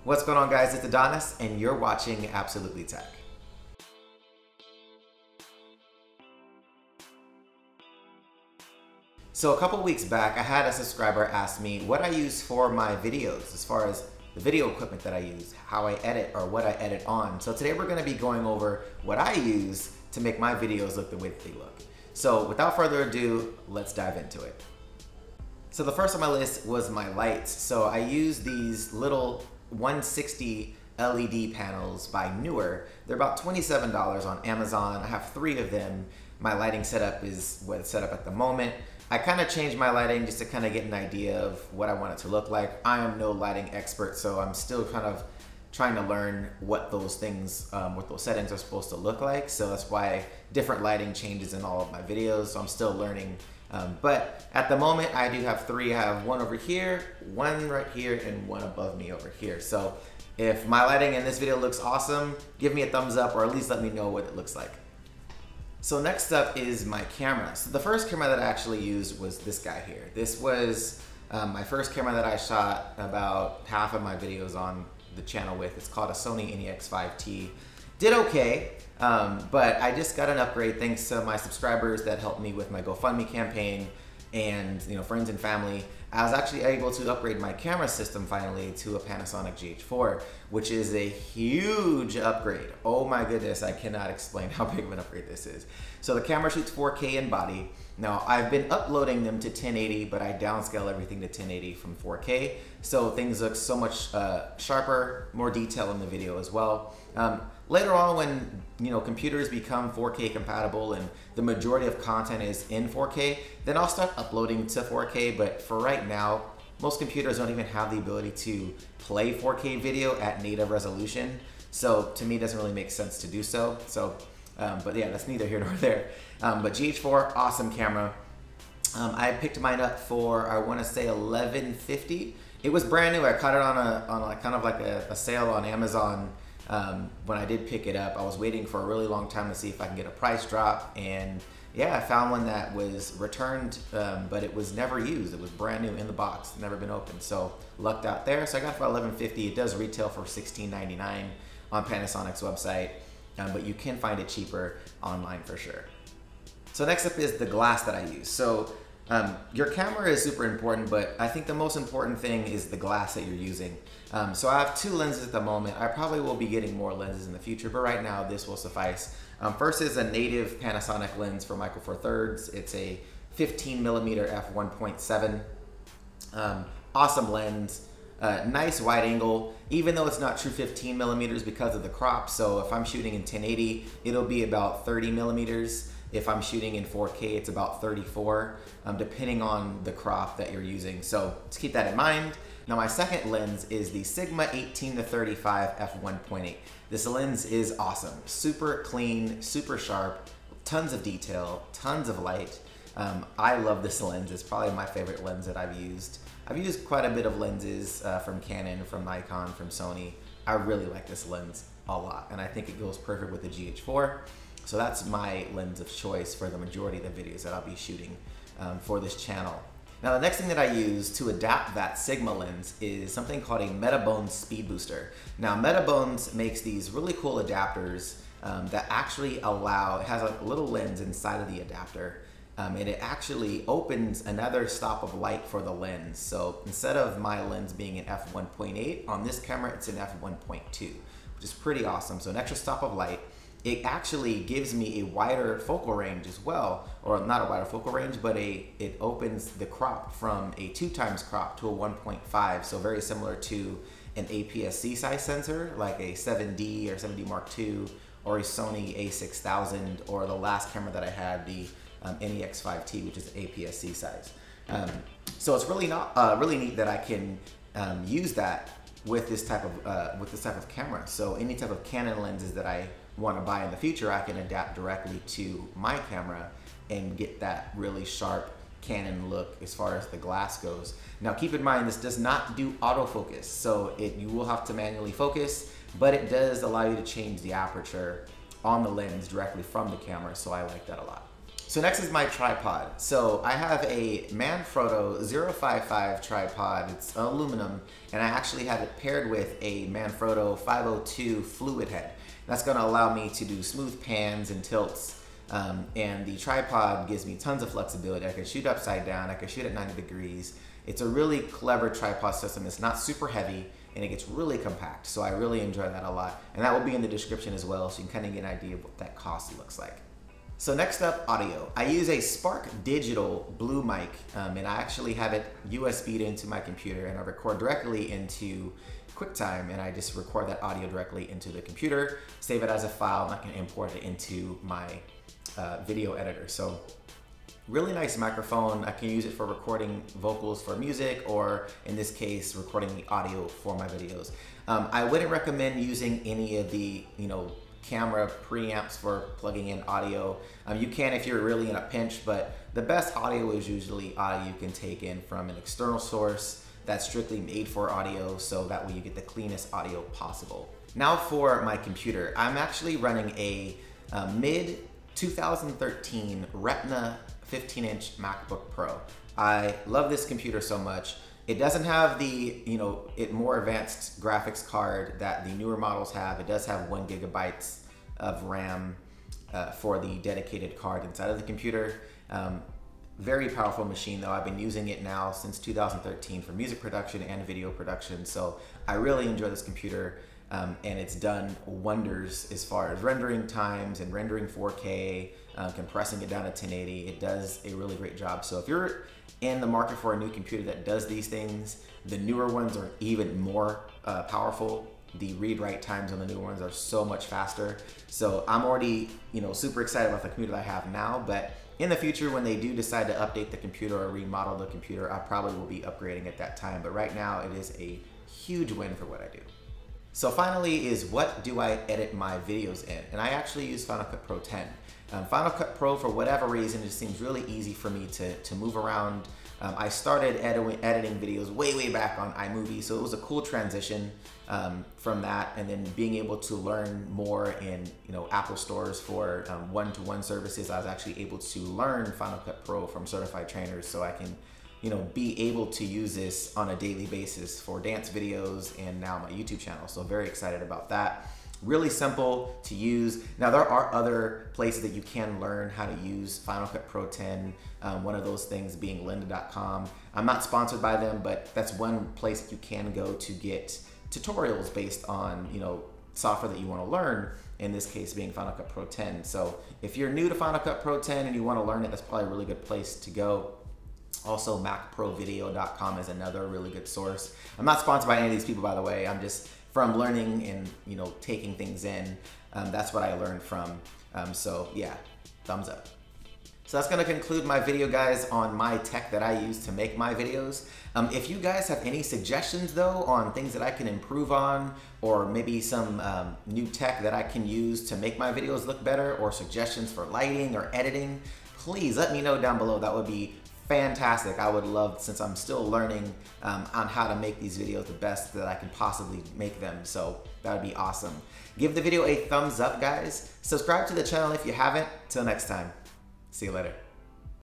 What's going on, guys? It's Adonis and you're watching Absolutely Tech. So a couple weeks back, I had a subscriber ask me what I use for my videos as far as the video equipment that I use, how I edit, or what I edit on. So today we're going to be going over what I use to make my videos look the way that they look. So without further ado, let's dive into it. So the first on my list was my lights. So I use these little 160 LED panels by Neewer. They're about $27 on Amazon. I have 3 of them. My lighting setup is what it's set up at the moment. I kind of changed my lighting just to kind of get an idea of what I want it to look like. I am no lighting expert, so I'm still kind of trying to learn what those things, what those settings are supposed to look like. So that's why different lighting changes in all of my videos. So I'm still learning. But at the moment, I do have 3. I have one over here, one right here, and one above me over here. So if my lighting in this video looks awesome, give me a thumbs up or at least let me know what it looks like. So next up is my camera. So the first camera that I actually used was this guy here. This was my first camera that I shot about half of my videos on the channel with. It's called a Sony NEX5T. Did okay, but I just got an upgrade thanks to my subscribers that helped me with my GoFundMe campaign and friends and family. I was actually able to upgrade my camera system finally to a Panasonic GH4, which is a huge upgrade. Oh my goodness, I cannot explain how big of an upgrade this is. So the camera shoots 4K in body. Now I've been uploading them to 1080, but I downscale everything to 1080 from 4K. So things look so much sharper, more detail in the video as well. Later on when computers become 4K compatible and the majority of content is in 4K, then I'll start uploading to 4K. But for right now, most computers don't even have the ability to play 4K video at native resolution. So to me, it doesn't really make sense to do so. But yeah, that's neither here nor there. But GH4, awesome camera. I picked mine up for, I want to say $11.50. It was brand new. I caught it on kind of like a sale on Amazon. When I did pick it up, I was waiting for a really long time to see if I can get a price drop, and yeah, I found one that was returned, but it was never used. It was brand new in the box, never been opened, so lucked out there. So I got it for $11.50. It does retail for $16.99 on Panasonic's website, but you can find it cheaper online for sure. So next up is the glass that I use. So your camera is super important, but I think the most important thing is the glass that you're using. So I have 2 lenses at the moment. I probably will be getting more lenses in the future, but right now this will suffice. First is a native Panasonic lens for Micro Four Thirds. It's a 15mm f1.7. Awesome lens. Nice wide angle, even though it's not true 15mm because of the crop. So if I'm shooting in 1080, it'll be about 30mm. If I'm shooting in 4K, it's about 34, depending on the crop that you're using. So let's keep that in mind. Now my second lens is the Sigma 18-35 f1.8. This lens is awesome, super clean, super sharp, tons of detail, tons of light. I love this lens. It's probably my favorite lens that I've used. I've used quite a bit of lenses from Canon, from Nikon, from Sony. I really like this lens a lot, and I think it goes perfect with the GH4. So that's my lens of choice for the majority of the videos that I'll be shooting for this channel. Now the next thing that I use to adapt that Sigma lens is something called a Metabones Speed Booster. Now Metabones makes these really cool adapters that actually allow, it has a little lens inside of the adapter, and it actually opens another stop of light for the lens. So instead of my lens being an f1.8, on this camera it's an f1.2, which is pretty awesome. So an extra stop of light. It actually gives me a wider focal range as well, or not a wider focal range, but it opens the crop from a 2x crop to a 1.5, so very similar to an APS-C size sensor, like a 7D or 7D Mark II, or a Sony a6000, or the last camera that I had, the NEX5T, which is APS-C size. So it's really really neat that I can use that with this type of camera. So any type of Canon lenses that I want to buy in the future, I can adapt directly to my camera and get that really sharp Canon look as far as the glass goes. Now keep in mind, this does not do autofocus, so you will have to manually focus, but it does allow you to change the aperture on the lens directly from the camera, so I like that a lot. So next is my tripod. So I have a Manfrotto 055 tripod. It's aluminum, and I actually have it paired with a Manfrotto 502 fluid head. That's gonna allow me to do smooth pans and tilts. And the tripod gives me tons of flexibility. I can shoot upside down, I can shoot at 90 degrees. It's a really clever tripod system. It's not super heavy, and it gets really compact. So I really enjoy that a lot. And that will be in the description as well, so you can kind of get an idea of what that cost looks like. So next up, audio. I use a Spark Digital Blue mic, and I actually have it USB'd into my computer, and I record directly into QuickTime, and I just record that audio directly into the computer, save it as a file, and I can import it into my video editor. So really nice microphone. I can use it for recording vocals for music, or in this case, recording the audio for my videos. I wouldn't recommend using any of the, camera preamps for plugging in audio. You can if you're really in a pinch, but the best audio is usually audio you can take in from an external source that's strictly made for audio, so that way you get the cleanest audio possible. Now for my computer. I'm actually running a mid 2013 Retina 15-inch MacBook Pro. I love this computer so much. It doesn't have the, more advanced graphics card that the newer models have. It does have 1 GB of RAM for the dedicated card inside of the computer. Very powerful machine though. I've been using it now since 2013 for music production and video production. So I really enjoy this computer, and it's done wonders as far as rendering times and rendering 4K, compressing it down to 1080. It does a really great job. So if you're in the market for a new computer that does these things, the newer ones are even more powerful. The read-write times on the newer ones are so much faster. So I'm already, super excited about the computer that I have now, but in the future, when they do decide to update the computer or remodel the computer, I probably will be upgrading at that time. But right now, it is a huge win for what I do. So finally is, what do I edit my videos in? And I actually use Final Cut Pro 10. Final Cut Pro, for whatever reason, it seems really easy for me to move around. I started editing videos way back on iMovie, so it was a cool transition from that, and then being able to learn more in Apple stores for one-to-one services. I was actually able to learn Final Cut Pro from certified trainers, so I can be able to use this on a daily basis for dance videos and now my YouTube channel. So very excited about that. Really simple to use. Now there are other places that you can learn how to use Final Cut Pro 10. One of those things being lynda.com. I'm not sponsored by them, but that's one place that you can go to get tutorials based on software that you want to learn, in this case being Final Cut Pro 10. So if you're new to Final Cut Pro 10 and you want to learn it, that's probably a really good place to go. Also, macprovideo.com is another really good source. I'm not sponsored by any of these people, by the way. I'm just from learning and taking things in. That's what I learned from. So yeah, thumbs up. So that's gonna conclude my video, guys, on my tech that I use to make my videos. If you guys have any suggestions though on things that I can improve on, or maybe some new tech that I can use to make my videos look better, or suggestions for lighting or editing, please let me know down below. That would be fantastic. I would love, since I'm still learning on how to make these videos the best that I can possibly make them. So that would be awesome. Give the video a thumbs up, guys. Subscribe to the channel if you haven't. Till next time. See you later.